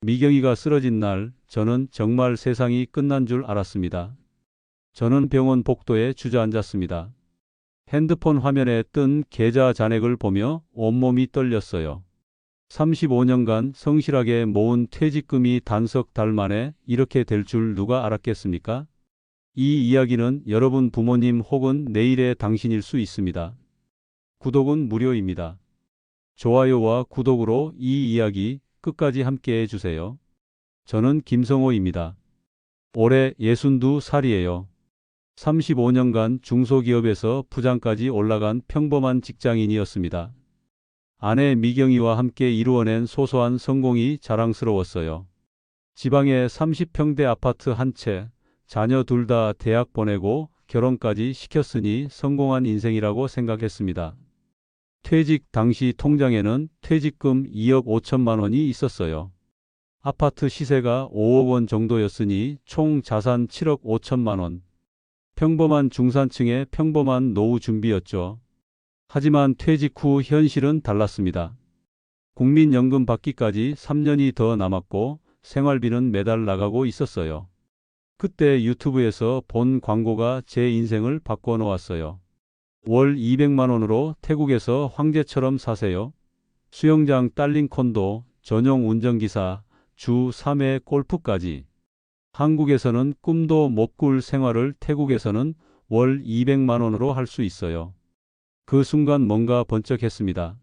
미경이가 쓰러진 날 저는 정말 세상이 끝난 줄 알았습니다. 저는 병원 복도에 주저앉았습니다. 핸드폰 화면에 뜬 계좌 잔액을 보며 온몸이 떨렸어요. 35년간 성실하게 모은 퇴직금이 단석 달 만에 이렇게 될 줄 누가 알았겠습니까? 이 이야기는 여러분 부모님 혹은 내일의 당신일 수 있습니다. 구독은 무료입니다. 좋아요와 구독으로 이 이야기 끝까지 함께 해주세요. 저는 김성호입니다. 올해 62살이에요. 35년간 중소기업에서 부장까지 올라간 평범한 직장인이었습니다. 아내 미경이와 함께 이루어낸 소소한 성공이 자랑스러웠어요. 지방에 30평대 아파트 한 채, 자녀 둘 다 대학 보내고 결혼까지 시켰으니 성공한 인생이라고 생각했습니다. 퇴직 당시 통장에는 퇴직금 2억 5천만 원이 있었어요. 아파트 시세가 5억 원 정도였으니 총 자산 7억 5천만 원. 평범한 중산층의 평범한 노후 준비였죠. 하지만 퇴직 후 현실은 달랐습니다. 국민연금 받기까지 3년이 더 남았고 생활비는 매달 나가고 있었어요. 그때 유튜브에서 본 광고가 제 인생을 바꿔놓았어요. 월 200만 원으로 태국에서 황제처럼 사세요. 수영장 딸린 콘도, 전용 운전기사, 주 3회 골프까지. 한국에서는 꿈도 못 꿀 생활을 태국에서는 월 200만 원으로 할 수 있어요. 그 순간 뭔가 번쩍했습니다.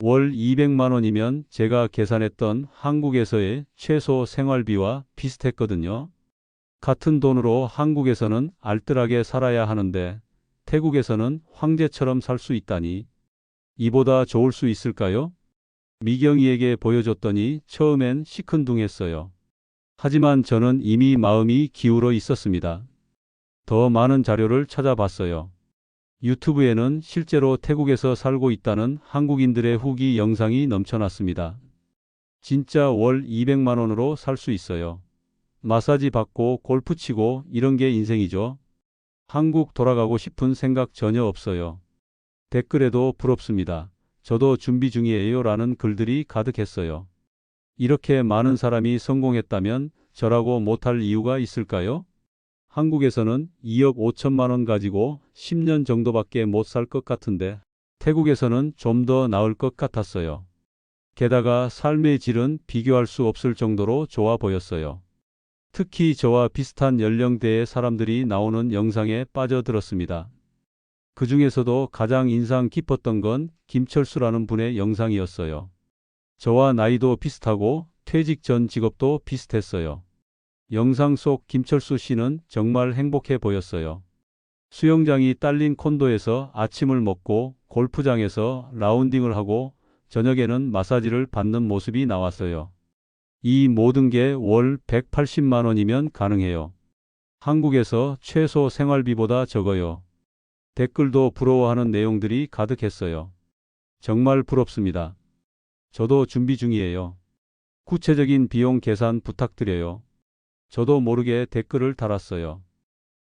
월 200만 원이면 제가 계산했던 한국에서의 최소 생활비와 비슷했거든요. 같은 돈으로 한국에서는 알뜰하게 살아야 하는데 태국에서는 황제처럼 살 수 있다니. 이보다 좋을 수 있을까요? 미경이에게 보여줬더니 처음엔 시큰둥했어요. 하지만 저는 이미 마음이 기울어 있었습니다. 더 많은 자료를 찾아봤어요. 유튜브에는 실제로 태국에서 살고 있다는 한국인들의 후기 영상이 넘쳐났습니다. 진짜 월 200만 원으로 살 수 있어요. 마사지 받고 골프 치고 이런 게 인생이죠. 한국 돌아가고 싶은 생각 전혀 없어요. 댓글에도 부럽습니다. 저도 준비 중이에요 라는 글들이 가득했어요. 이렇게 많은 사람이 성공했다면 저라고 못할 이유가 있을까요? 한국에서는 2억 5천만 원 가지고 10년 정도밖에 못 살 것 같은데 태국에서는 좀 더 나을 것 같았어요. 게다가 삶의 질은 비교할 수 없을 정도로 좋아 보였어요. 특히 저와 비슷한 연령대의 사람들이 나오는 영상에 빠져들었습니다. 그 중에서도 가장 인상 깊었던 건 김철수라는 분의 영상이었어요. 저와 나이도 비슷하고 퇴직 전 직업도 비슷했어요. 영상 속 김철수 씨는 정말 행복해 보였어요. 수영장이 딸린 콘도에서 아침을 먹고 골프장에서 라운딩을 하고 저녁에는 마사지를 받는 모습이 나왔어요. 이 모든 게 월 180만 원이면 가능해요. 한국에서 최소 생활비보다 적어요. 댓글도 부러워하는 내용들이 가득했어요. 정말 부럽습니다. 저도 준비 중이에요. 구체적인 비용 계산 부탁드려요. 저도 모르게 댓글을 달았어요.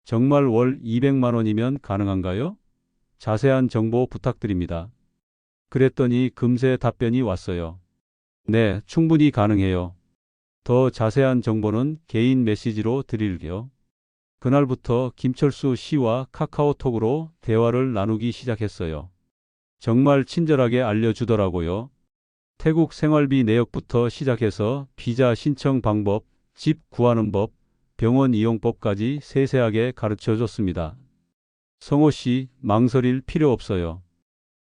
정말 월 200만 원이면 가능한가요? 자세한 정보 부탁드립니다. 그랬더니 금세 답변이 왔어요. 네, 충분히 가능해요. 더 자세한 정보는 개인 메시지로 드릴게요. 그날부터 김철수 씨와 카카오톡으로 대화를 나누기 시작했어요. 정말 친절하게 알려주더라고요. 태국 생활비 내역부터 시작해서 비자 신청 방법, 집 구하는 법, 병원 이용법까지 세세하게 가르쳐 줬습니다. 성호 씨, 망설일 필요 없어요.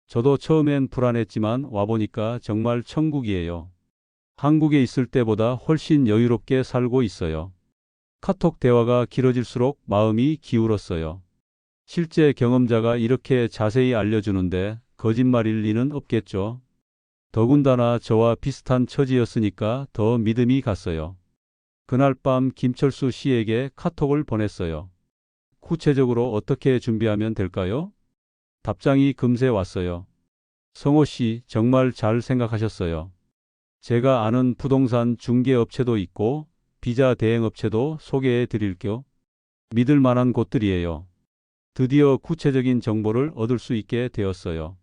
저도 처음엔 불안했지만 와보니까 정말 천국이에요. 한국에 있을 때보다 훨씬 여유롭게 살고 있어요. 카톡 대화가 길어질수록 마음이 기울었어요. 실제 경험자가 이렇게 자세히 알려주는데 거짓말일 리는 없겠죠. 더군다나 저와 비슷한 처지였으니까 더 믿음이 갔어요. 그날 밤 김철수 씨에게 카톡을 보냈어요. 구체적으로 어떻게 준비하면 될까요? 답장이 금세 왔어요. 성호 씨, 정말 잘 생각하셨어요. 제가 아는 부동산 중개업체도 있고 비자 대행업체도 소개해 드릴게요. 믿을 만한 곳들이에요. 드디어 구체적인 정보를 얻을 수 있게 되었어요.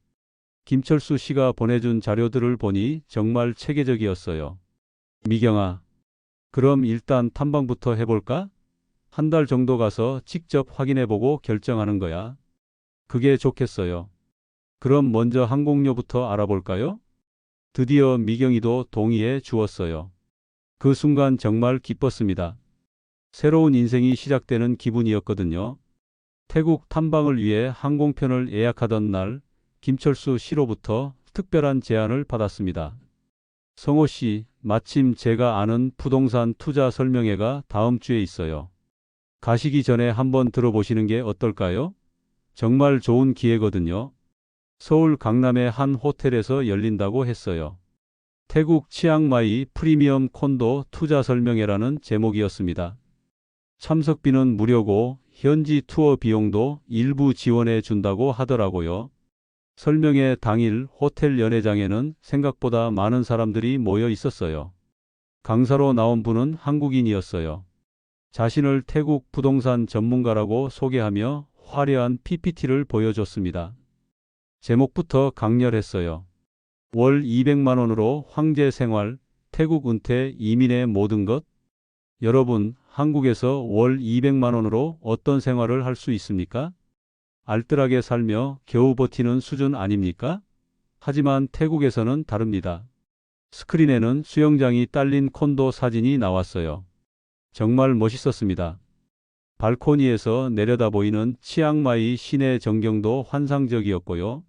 김철수 씨가 보내준 자료들을 보니 정말 체계적이었어요. 미경아, 그럼 일단 탐방부터 해볼까? 한 달 정도 가서 직접 확인해보고 결정하는 거야. 그게 좋겠어요. 그럼 먼저 항공료부터 알아볼까요? 드디어 미경이도 동의해 주었어요. 그 순간 정말 기뻤습니다. 새로운 인생이 시작되는 기분이었거든요. 태국 탐방을 위해 항공편을 예약하던 날, 김철수 씨로부터 특별한 제안을 받았습니다. 성호 씨, 마침 제가 아는 부동산 투자 설명회가 다음 주에 있어요. 가시기 전에 한번 들어보시는 게 어떨까요? 정말 좋은 기회거든요. 서울 강남의 한 호텔에서 열린다고 했어요. 태국 치앙마이 프리미엄 콘도 투자 설명회라는 제목이었습니다. 참석비는 무료고 현지 투어 비용도 일부 지원해 준다고 하더라고요. 설명회 당일 호텔 연회장에는 생각보다 많은 사람들이 모여 있었어요. 강사로 나온 분은 한국인이었어요. 자신을 태국 부동산 전문가라고 소개하며 화려한 PPT를 보여줬습니다. 제목부터 강렬했어요. 월 200만 원으로 황제 생활, 태국 은퇴, 이민의 모든 것. 여러분, 한국에서 월 200만 원으로 어떤 생활을 할 수 있습니까? 알뜰하게 살며 겨우 버티는 수준 아닙니까? 하지만 태국에서는 다릅니다. 스크린에는 수영장이 딸린 콘도 사진이 나왔어요. 정말 멋있었습니다. 발코니에서 내려다 보이는 치앙마이 시내 전경도 환상적이었고요.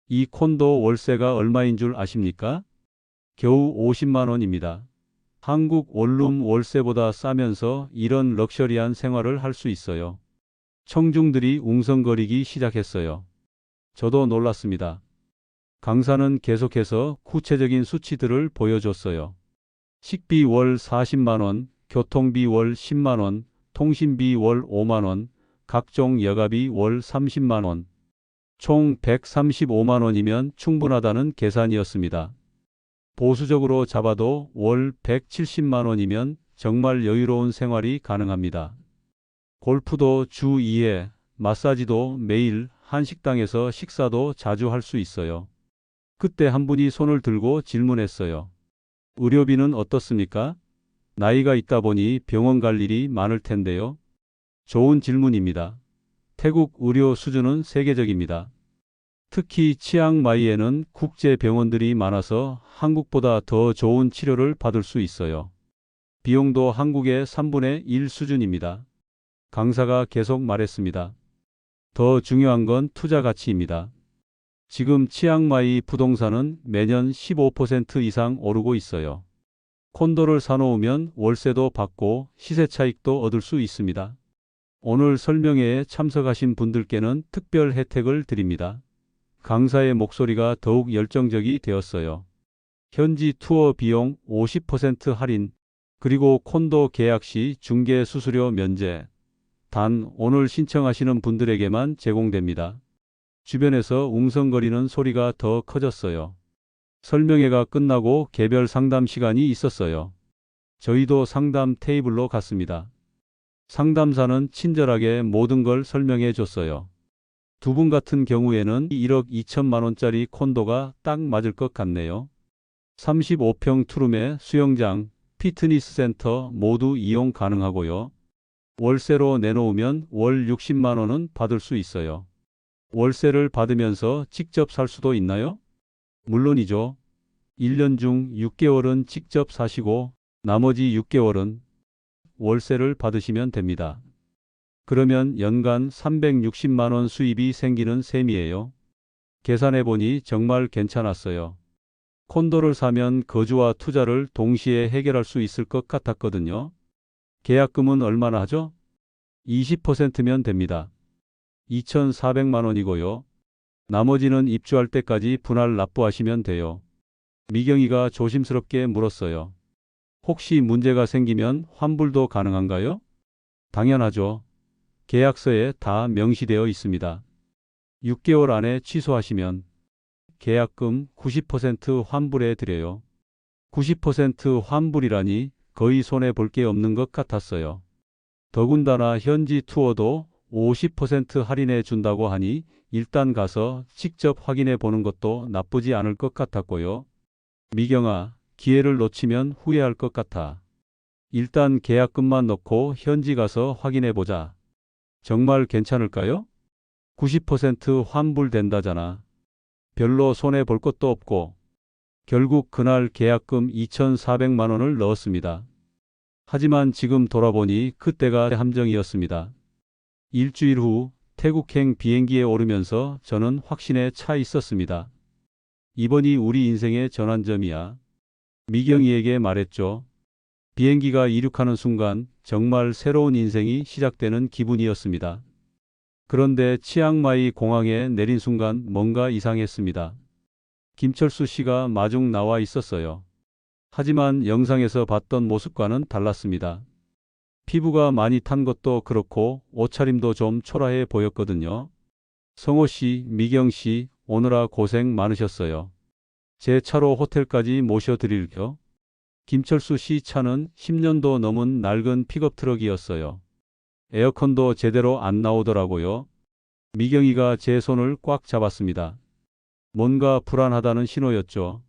이 콘도 월세가 얼마인 줄 아십니까? 겨우 50만 원입니다. 한국 원룸 월세보다 싸면서 이런 럭셔리한 생활을 할 수 있어요. 청중들이 웅성거리기 시작했어요. 저도 놀랐습니다. 강사는 계속해서 구체적인 수치들을 보여줬어요. 식비 월 40만 원, 교통비 월 10만 원, 통신비 월 5만 원, 각종 여가비 월 30만 원. 총 135만 원이면 충분하다는 계산이었습니다. 보수적으로 잡아도 월 170만 원이면 정말 여유로운 생활이 가능합니다. 골프도 주 2회, 마사지도 매일, 한식당에서 식사도 자주 할 수 있어요. 그때 한 분이 손을 들고 질문했어요. 의료비는 어떻습니까? 나이가 있다 보니 병원 갈 일이 많을 텐데요. 좋은 질문입니다. 태국 의료 수준은 세계적입니다. 특히 치앙마이에는 국제 병원들이 많아서 한국보다 더 좋은 치료를 받을 수 있어요. 비용도 한국의 3분의 1 수준입니다. 강사가 계속 말했습니다. 더 중요한 건 투자 가치입니다. 지금 치앙마이 부동산은 매년 15% 이상 오르고 있어요. 콘도를 사놓으면 월세도 받고 시세 차익도 얻을 수 있습니다. 오늘 설명회에 참석하신 분들께는 특별 혜택을 드립니다. 강사의 목소리가 더욱 열정적이 되었어요. 현지 투어 비용 50% 할인, 그리고 콘도 계약 시 중개 수수료 면제. 단 오늘 신청하시는 분들에게만 제공됩니다. 주변에서 웅성거리는 소리가 더 커졌어요. 설명회가 끝나고 개별 상담 시간이 있었어요. 저희도 상담 테이블로 갔습니다. 상담사는 친절하게 모든 걸 설명해 줬어요. 두 분 같은 경우에는 1억 2천만 원짜리 콘도가 딱 맞을 것 같네요. 35평 투룸에 수영장, 피트니스 센터 모두 이용 가능하고요. 월세로 내놓으면 월 60만 원은 받을 수 있어요. 월세를 받으면서 직접 살 수도 있나요? 물론이죠. 1년 중 6개월은 직접 사시고 나머지 6개월은 월세를 받으시면 됩니다. 그러면 연간 360만 원 수입이 생기는 셈이에요. 계산해보니 정말 괜찮았어요. 콘도를 사면 거주와 투자를 동시에 해결할 수 있을 것 같았거든요. 계약금은 얼마나 하죠? 20%면 됩니다. 2,400만 원이고요. 나머지는 입주할 때까지 분할 납부하시면 돼요. 미경이가 조심스럽게 물었어요. 혹시 문제가 생기면 환불도 가능한가요? 당연하죠. 계약서에 다 명시되어 있습니다. 6개월 안에 취소하시면 계약금 90% 환불해 드려요. 90% 환불이라니 거의 손해 볼 게 없는 것 같았어요. 더군다나 현지 투어도 50% 할인해 준다고 하니 일단 가서 직접 확인해 보는 것도 나쁘지 않을 것 같았고요. 미경아, 기회를 놓치면 후회할 것 같아. 일단 계약금만 넣고 현지 가서 확인해 보자. 정말 괜찮을까요? 90% 환불된다잖아. 별로 손해 볼 것도 없고. 결국 그날 계약금 2,400만 원을 넣었습니다. 하지만 지금 돌아보니 그때가 함정이었습니다. 일주일 후 태국행 비행기에 오르면서 저는 확신에 차 있었습니다. 이번이 우리 인생의 전환점이야. 미경이에게 말했죠. 비행기가 이륙하는 순간 정말 새로운 인생이 시작되는 기분이었습니다. 그런데 치앙마이 공항에 내린 순간 뭔가 이상했습니다. 김철수 씨가 마중 나와 있었어요. 하지만 영상에서 봤던 모습과는 달랐습니다. 피부가 많이 탄 것도 그렇고 옷차림도 좀 초라해 보였거든요. 성호 씨, 미경 씨, 오느라 고생 많으셨어요. 제 차로 호텔까지 모셔드릴게요. 김철수 씨 차는 10년도 넘은 낡은 픽업 트럭이었어요. 에어컨도 제대로 안 나오더라고요. 미경이가 제 손을 꽉 잡았습니다. 뭔가 불안하다는 신호였죠.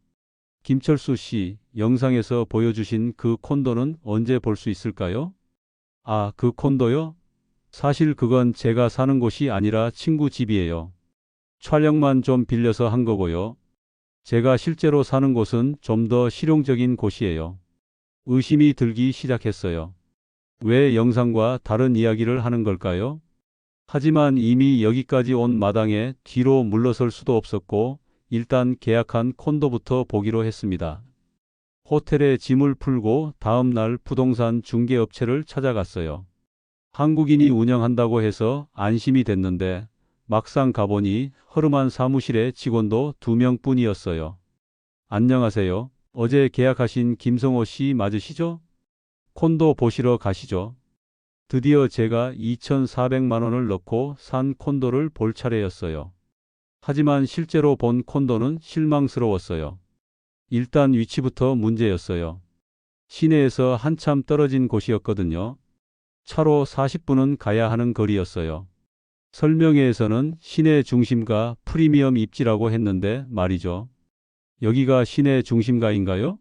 김철수 씨, 영상에서 보여주신 그 콘도는 언제 볼 수 있을까요? 아, 그 콘도요? 사실 그건 제가 사는 곳이 아니라 친구 집이에요. 촬영만 좀 빌려서 한 거고요. 제가 실제로 사는 곳은 좀 더 실용적인 곳이에요. 의심이 들기 시작했어요. 왜 영상과 다른 이야기를 하는 걸까요? 하지만 이미 여기까지 온 마당에 뒤로 물러설 수도 없었고 일단 계약한 콘도부터 보기로 했습니다. 호텔에 짐을 풀고 다음 날 부동산 중개업체를 찾아갔어요. 한국인이 운영한다고 해서 안심이 됐는데 막상 가보니 허름한 사무실의 직원도 2명뿐이었어요. 안녕하세요. 어제 계약하신 김성호 씨 맞으시죠? 콘도 보시러 가시죠. 드디어 제가 2,400만 원을 넣고 산 콘도를 볼 차례였어요. 하지만 실제로 본 콘도는 실망스러웠어요. 일단 위치부터 문제였어요. 시내에서 한참 떨어진 곳이었거든요. 차로 40분은 가야 하는 거리였어요. 설명회에서는 시내 중심가 프리미엄 입지라고 했는데 말이죠. 여기가 시내 중심가인가요?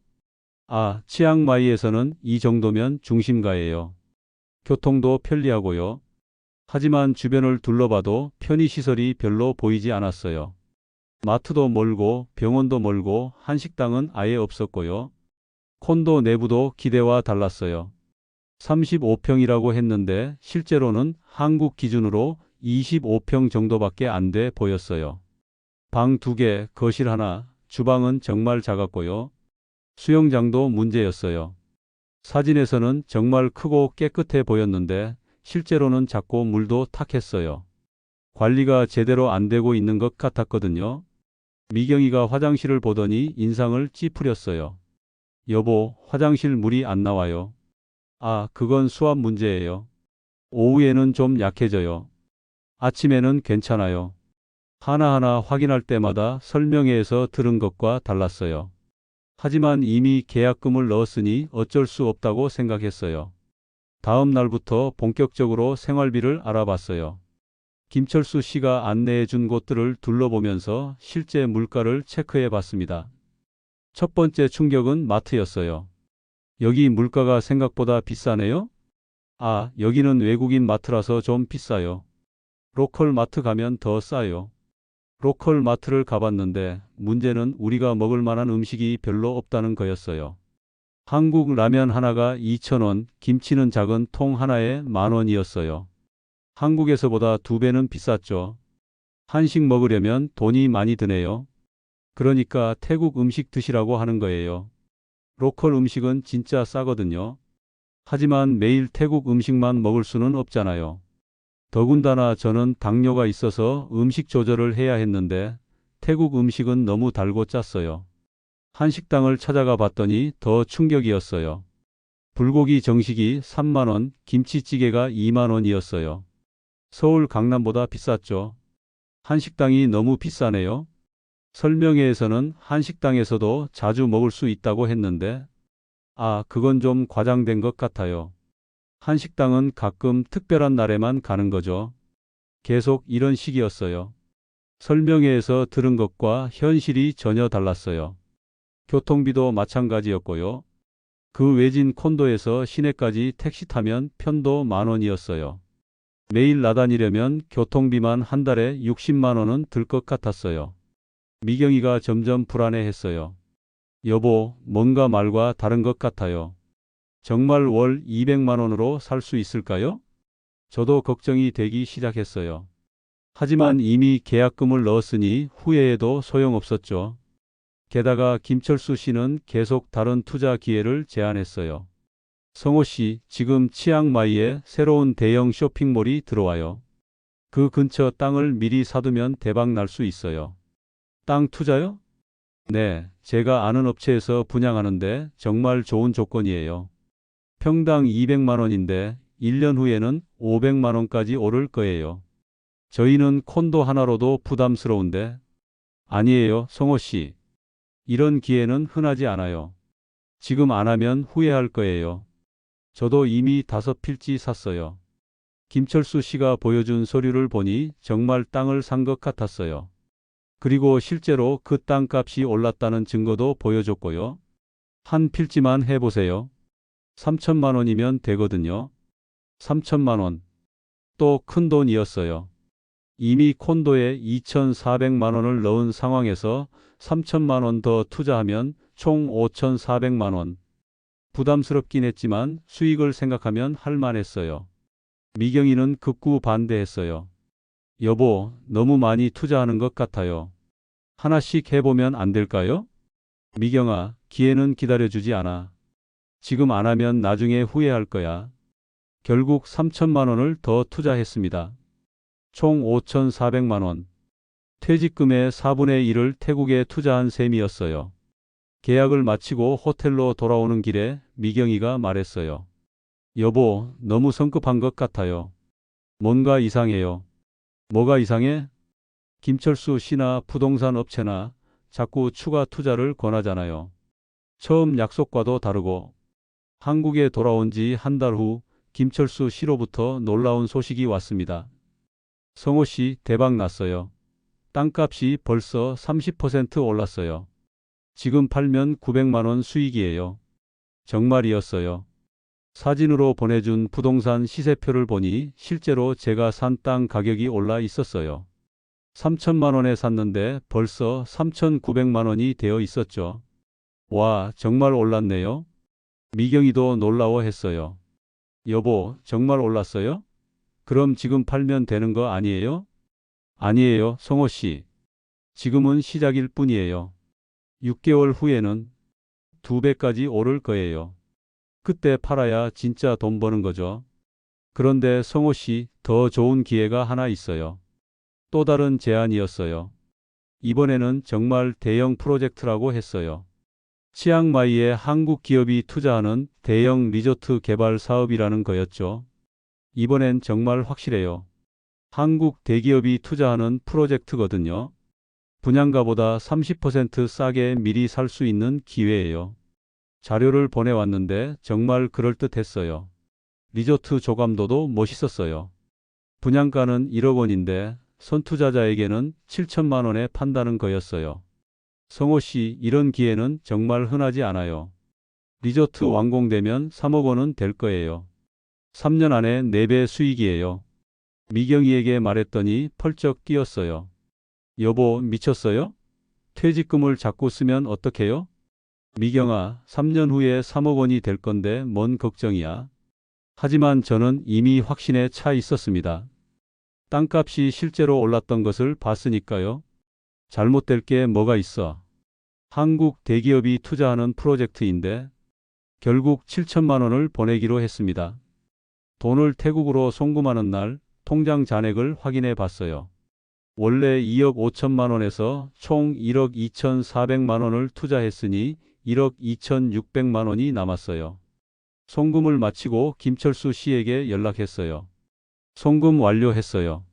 아, 치앙마이에서는 이 정도면 중심가예요. 교통도 편리하고요. 하지만 주변을 둘러봐도 편의시설이 별로 보이지 않았어요. 마트도 멀고 병원도 멀고 한식당은 아예 없었고요. 콘도 내부도 기대와 달랐어요. 35평이라고 했는데 실제로는 한국 기준으로 25평 정도밖에 안 돼 보였어요. 방 2개, 거실 하나, 주방은 정말 작았고요. 수영장도 문제였어요. 사진에서는 정말 크고 깨끗해 보였는데 실제로는 작고 물도 탁했어요. 관리가 제대로 안 되고 있는 것 같았거든요. 미경이가 화장실을 보더니 인상을 찌푸렸어요. 여보, 화장실 물이 안 나와요. 아, 그건 수압 문제예요. 오후에는 좀 약해져요. 아침에는 괜찮아요. 하나하나 확인할 때마다 설명회에서 들은 것과 달랐어요. 하지만 이미 계약금을 넣었으니 어쩔 수 없다고 생각했어요. 다음 날부터 본격적으로 생활비를 알아봤어요. 김철수 씨가 안내해 준 곳들을 둘러보면서 실제 물가를 체크해 봤습니다. 첫 번째 충격은 마트였어요. 여기 물가가 생각보다 비싸네요? 아, 여기는 외국인 마트라서 좀 비싸요. 로컬 마트 가면 더 싸요. 로컬 마트를 가봤는데 문제는 우리가 먹을 만한 음식이 별로 없다는 거였어요. 한국 라면 하나가 2,000원, 김치는 작은 통 하나에 10,000원이었어요. 한국에서보다 2배는 비쌌죠. 한식 먹으려면 돈이 많이 드네요. 그러니까 태국 음식 드시라고 하는 거예요. 로컬 음식은 진짜 싸거든요. 하지만 매일 태국 음식만 먹을 수는 없잖아요. 더군다나 저는 당뇨가 있어서 음식 조절을 해야 했는데 태국 음식은 너무 달고 짰어요. 한식당을 찾아가 봤더니 더 충격이었어요. 불고기 정식이 3만 원, 김치찌개가 2만 원이었어요. 서울 강남보다 비쌌죠. 한식당이 너무 비싸네요. 설명회에서는 한식당에서도 자주 먹을 수 있다고 했는데 아, 그건 좀 과장된 것 같아요. 한식당은 가끔 특별한 날에만 가는 거죠. 계속 이런 식이었어요. 설명회에서 들은 것과 현실이 전혀 달랐어요. 교통비도 마찬가지였고요. 그 외진 콘도에서 시내까지 택시 타면 편도 10,000원이었어요. 매일 나다니려면 교통비만 한 달에 60만 원은 들 것 같았어요. 미경이가 점점 불안해했어요. 여보, 뭔가 말과 다른 것 같아요. 정말 월 200만 원으로 살 수 있을까요? 저도 걱정이 되기 시작했어요. 하지만 이미 계약금을 넣었으니 후회해도 소용없었죠. 게다가 김철수 씨는 계속 다른 투자 기회를 제안했어요. 성호 씨, 지금 치앙마이에 새로운 대형 쇼핑몰이 들어와요. 그 근처 땅을 미리 사두면 대박 날 수 있어요. 땅 투자요? 네, 제가 아는 업체에서 분양하는데 정말 좋은 조건이에요. 평당 200만 원인데 1년 후에는 500만 원까지 오를 거예요. 저희는 콘도 하나로도 부담스러운데. 아니에요, 성호 씨. 이런 기회는 흔하지 않아요. 지금 안 하면 후회할 거예요. 저도 이미 5필지 샀어요. 김철수 씨가 보여준 서류를 보니 정말 땅을 산 것 같았어요. 그리고 실제로 그 땅값이 올랐다는 증거도 보여줬고요. 한 필지만 해보세요. 3천만 원이면 되거든요. 3천만 원. 또 큰 돈이었어요. 이미 콘도에 2,400만 원을 넣은 상황에서 3천만 원 더 투자하면 총 5,400만 원. 부담스럽긴 했지만 수익을 생각하면 할만했어요. 미경이는 극구 반대했어요. 여보, 너무 많이 투자하는 것 같아요. 하나씩 해보면 안 될까요? 미경아, 기회는 기다려주지 않아. 지금 안 하면 나중에 후회할 거야. 결국 3천만 원을 더 투자했습니다. 총 5,400만 원. 퇴직금의 4분의 1을 태국에 투자한 셈이었어요. 계약을 마치고 호텔로 돌아오는 길에 미경이가 말했어요. 여보, 너무 성급한 것 같아요. 뭔가 이상해요. 뭐가 이상해? 김철수 씨나 부동산 업체나 자꾸 추가 투자를 권하잖아요. 처음 약속과도 다르고. 한국에 돌아온 지 한 달 후 김철수 씨로부터 놀라운 소식이 왔습니다. 성호 씨, 대박 났어요. 땅값이 벌써 30% 올랐어요. 지금 팔면 900만 원 수익이에요. 정말이었어요. 사진으로 보내준 부동산 시세표를 보니 실제로 제가 산 땅 가격이 올라 있었어요. 3천만 원에 샀는데 벌써 3,900만 원이 되어 있었죠. 와, 정말 올랐네요. 미경이도 놀라워했어요. 여보, 정말 올랐어요? 그럼 지금 팔면 되는 거 아니에요? 아니에요, 성호 씨. 지금은 시작일 뿐이에요. 6개월 후에는 2배까지 오를 거예요. 그때 팔아야 진짜 돈 버는 거죠. 그런데 성호 씨, 더 좋은 기회가 하나 있어요. 또 다른 제안이었어요. 이번에는 정말 대형 프로젝트라고 했어요. 치앙마이에 한국 기업이 투자하는 대형 리조트 개발 사업이라는 거였죠. 이번엔 정말 확실해요. 한국 대기업이 투자하는 프로젝트거든요. 분양가보다 30% 싸게 미리 살 수 있는 기회예요. 자료를 보내왔는데 정말 그럴듯했어요. 리조트 조감도도 멋있었어요. 분양가는 1억 원인데 선투자자에게는 7천만 원에 판다는 거였어요. 성호 씨, 이런 기회는 정말 흔하지 않아요. 리조트 완공되면 3억 원은 될 거예요. 3년 안에 4배 수익이에요. 미경이에게 말했더니 펄쩍 뛰었어요. 여보, 미쳤어요? 퇴직금을 자꾸 쓰면 어떡해요? 미경아, 3년 후에 3억 원이 될 건데 뭔 걱정이야. 하지만 저는 이미 확신에 차 있었습니다. 땅값이 실제로 올랐던 것을 봤으니까요. 잘못될 게 뭐가 있어. 한국 대기업이 투자하는 프로젝트인데 결국 7천만 원을 보내기로 했습니다. 돈을 태국으로 송금하는 날 통장 잔액을 확인해 봤어요. 원래 2억 5천만 원에서 총 1억 2,400만 원을 투자했으니 1억 2,600만 원이 남았어요. 송금을 마치고 김철수 씨에게 연락했어요. 송금 완료했어요.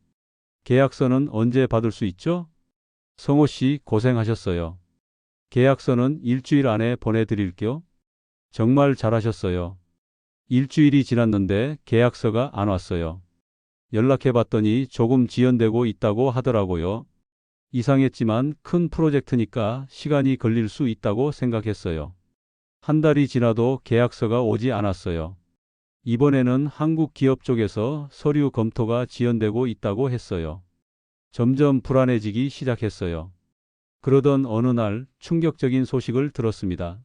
계약서는 언제 받을 수 있죠? 성호 씨, 고생하셨어요. 계약서는 일주일 안에 보내드릴게요. 정말 잘하셨어요. 일주일이 지났는데 계약서가 안 왔어요. 연락해 봤더니 조금 지연되고 있다고 하더라고요. 이상했지만 큰 프로젝트니까 시간이 걸릴 수 있다고 생각했어요. 한 달이 지나도 계약서가 오지 않았어요. 이번에는 한국 기업 쪽에서 서류 검토가 지연되고 있다고 했어요. 점점 불안해지기 시작했어요. 그러던 어느 날 충격적인 소식을 들었습니다.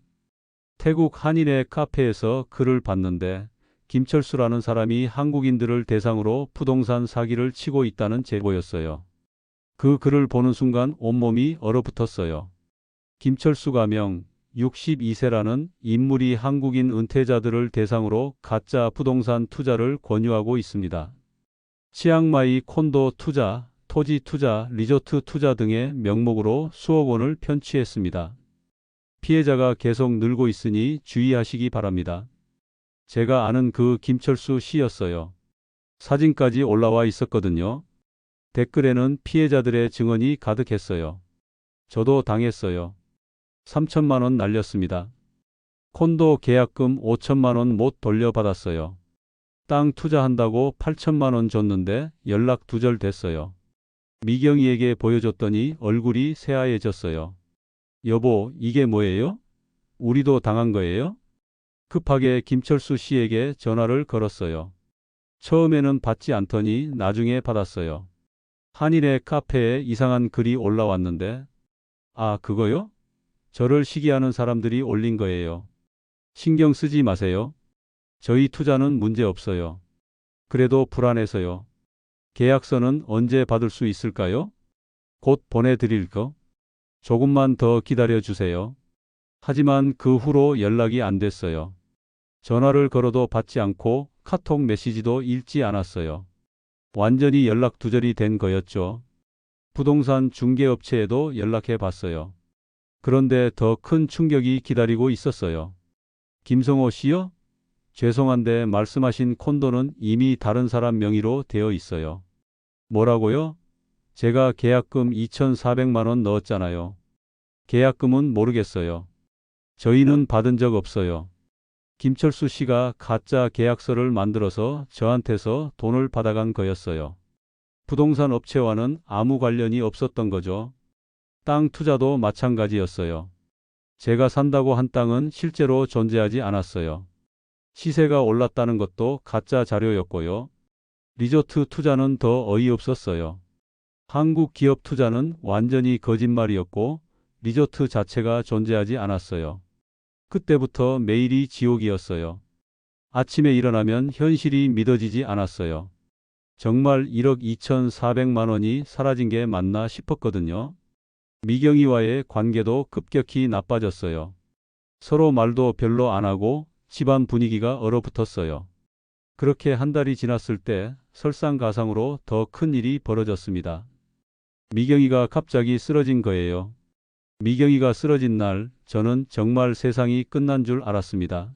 태국 한인의 카페에서 글을 봤는데 김철수라는 사람이 한국인들을 대상으로 부동산 사기를 치고 있다는 제보였어요. 그 글을 보는 순간 온몸이 얼어붙었어요. 김철수 가명 62세라는 인물이 한국인 은퇴자들을 대상으로 가짜 부동산 투자를 권유하고 있습니다. 치앙마이 콘도 투자, 토지 투자, 리조트 투자 등의 명목으로 수억 원을 편취했습니다. 피해자가 계속 늘고 있으니 주의하시기 바랍니다. 제가 아는 그 김철수 씨였어요. 사진까지 올라와 있었거든요. 댓글에는 피해자들의 증언이 가득했어요. 저도 당했어요. 3천만 원 날렸습니다. 콘도 계약금 5천만 원 못 돌려받았어요. 땅 투자한다고 8천만 원 줬는데 연락 두절됐어요. 미경이에게 보여줬더니 얼굴이 새하얘졌어요. 여보, 이게 뭐예요? 우리도 당한 거예요? 급하게 김철수 씨에게 전화를 걸었어요. 처음에는 받지 않더니 나중에 받았어요. 한일의 카페에 이상한 글이 올라왔는데, 아, 그거요? 저를 시기하는 사람들이 올린 거예요. 신경 쓰지 마세요. 저희 투자는 문제 없어요. 그래도 불안해서요. 계약서는 언제 받을 수 있을까요? 곧 보내드릴 거. 조금만 더 기다려 주세요. 하지만 그 후로 연락이 안 됐어요. 전화를 걸어도 받지 않고 카톡 메시지도 읽지 않았어요. 완전히 연락 두절이 된 거였죠. 부동산 중개업체에도 연락해 봤어요. 그런데 더 큰 충격이 기다리고 있었어요. 김성호 씨요? 죄송한데 말씀하신 콘도는 이미 다른 사람 명의로 되어 있어요. 뭐라고요? 제가 계약금 2,400만 원 넣었잖아요. 계약금은 모르겠어요. 저희는 받은 적 없어요. 김철수 씨가 가짜 계약서를 만들어서 저한테서 돈을 받아간 거였어요. 부동산 업체와는 아무 관련이 없었던 거죠. 땅 투자도 마찬가지였어요. 제가 산다고 한 땅은 실제로 존재하지 않았어요. 시세가 올랐다는 것도 가짜 자료였고요. 리조트 투자는 더 어이없었어요. 한국 기업 투자는 완전히 거짓말이었고 리조트 자체가 존재하지 않았어요. 그때부터 매일이 지옥이었어요. 아침에 일어나면 현실이 믿어지지 않았어요. 정말 1억 2,400만 원이 사라진 게 맞나 싶었거든요. 미경이와의 관계도 급격히 나빠졌어요. 서로 말도 별로 안 하고 집안 분위기가 얼어붙었어요. 그렇게 한 달이 지났을 때 설상가상으로 더 큰 일이 벌어졌습니다. 미경이가 갑자기 쓰러진 거예요. 미경이가 쓰러진 날 저는 정말 세상이 끝난 줄 알았습니다.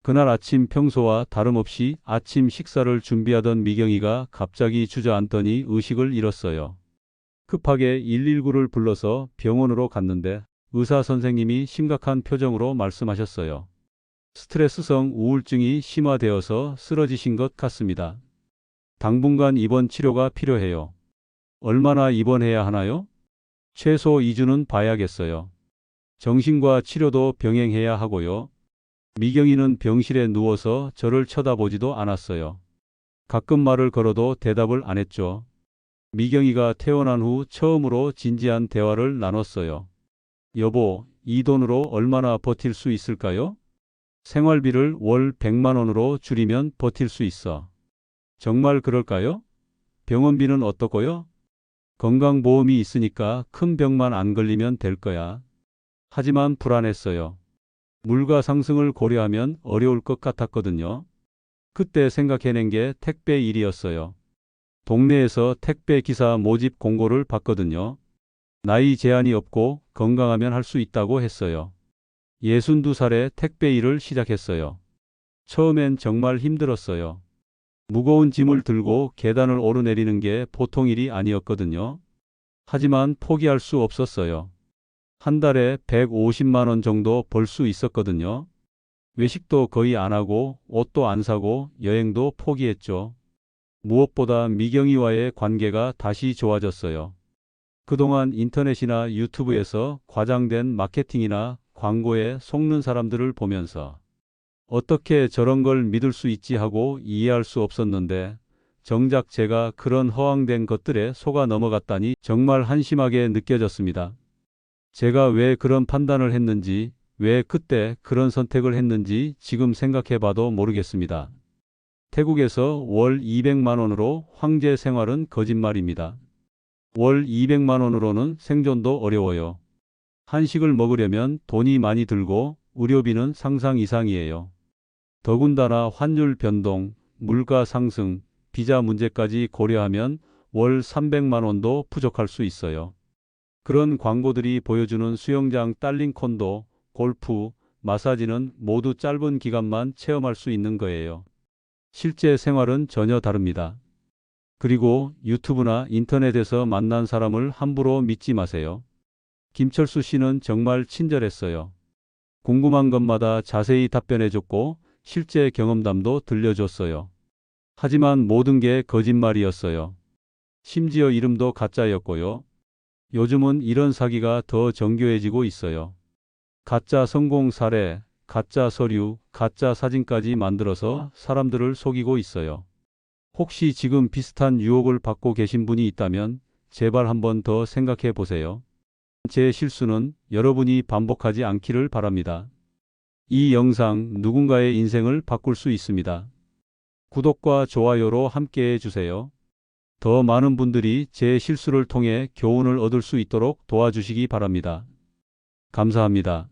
그날 아침 평소와 다름없이 아침 식사를 준비하던 미경이가 갑자기 주저앉더니 의식을 잃었어요. 급하게 119를 불러서 병원으로 갔는데 의사 선생님이 심각한 표정으로 말씀하셨어요. 스트레스성 우울증이 심화되어서 쓰러지신 것 같습니다. 당분간 입원 치료가 필요해요. 얼마나 입원해야 하나요? 최소 2주는 봐야겠어요. 정신과 치료도 병행해야 하고요. 미경이는 병실에 누워서 저를 쳐다보지도 않았어요. 가끔 말을 걸어도 대답을 안 했죠. 미경이가 퇴원한 후 처음으로 진지한 대화를 나눴어요. 여보, 이 돈으로 얼마나 버틸 수 있을까요? 생활비를 월 100만 원으로 줄이면 버틸 수 있어. 정말 그럴까요? 병원비는 어떻고요? 건강보험이 있으니까 큰 병만 안 걸리면 될 거야. 하지만 불안했어요. 물가 상승을 고려하면 어려울 것 같았거든요. 그때 생각해낸 게 택배 일이었어요. 동네에서 택배 기사 모집 공고를 봤거든요. 나이 제한이 없고 건강하면 할 수 있다고 했어요. 62살에 택배 일을 시작했어요. 처음엔 정말 힘들었어요. 무거운 짐을 들고 계단을 오르내리는 게 보통 일이 아니었거든요. 하지만 포기할 수 없었어요. 한 달에 150만 원 정도 벌 수 있었거든요. 외식도 거의 안 하고 옷도 안 사고 여행도 포기했죠. 무엇보다 미경이와의 관계가 다시 좋아졌어요. 그동안 인터넷이나 유튜브에서 과장된 마케팅이나 광고에 속는 사람들을 보면서 어떻게 저런 걸 믿을 수 있지 하고 이해할 수 없었는데 정작 제가 그런 허황된 것들에 속아 넘어갔다니 정말 한심하게 느껴졌습니다. 제가 왜 그런 판단을 했는지, 왜 그때 그런 선택을 했는지 지금 생각해 봐도 모르겠습니다. 태국에서 월 200만 원으로 황제 생활은 거짓말입니다. 월 200만 원으로는 생존도 어려워요. 한식을 먹으려면 돈이 많이 들고 의료비는 상상 이상이에요. 더군다나 환율 변동, 물가 상승, 비자 문제까지 고려하면 월 300만 원도 부족할 수 있어요. 그런 광고들이 보여주는 수영장 딸린 콘도, 골프, 마사지는 모두 짧은 기간만 체험할 수 있는 거예요. 실제 생활은 전혀 다릅니다. 그리고 유튜브나 인터넷에서 만난 사람을 함부로 믿지 마세요. 김철수 씨는 정말 친절했어요. 궁금한 것마다 자세히 답변해줬고 실제 경험담도 들려줬어요. 하지만 모든 게 거짓말이었어요. 심지어 이름도 가짜였고요. 요즘은 이런 사기가 더 정교해지고 있어요. 가짜 성공 사례, 가짜 서류, 가짜 사진까지 만들어서 사람들을 속이고 있어요. 혹시 지금 비슷한 유혹을 받고 계신 분이 있다면 제발 한번 더 생각해 보세요. 제 실수는 여러분이 반복하지 않기를 바랍니다. 이 영상 누군가의 인생을 바꿀 수 있습니다. 구독과 좋아요로 함께해 주세요. 더 많은 분들이 제 실수를 통해 교훈을 얻을 수 있도록 도와주시기 바랍니다. 감사합니다.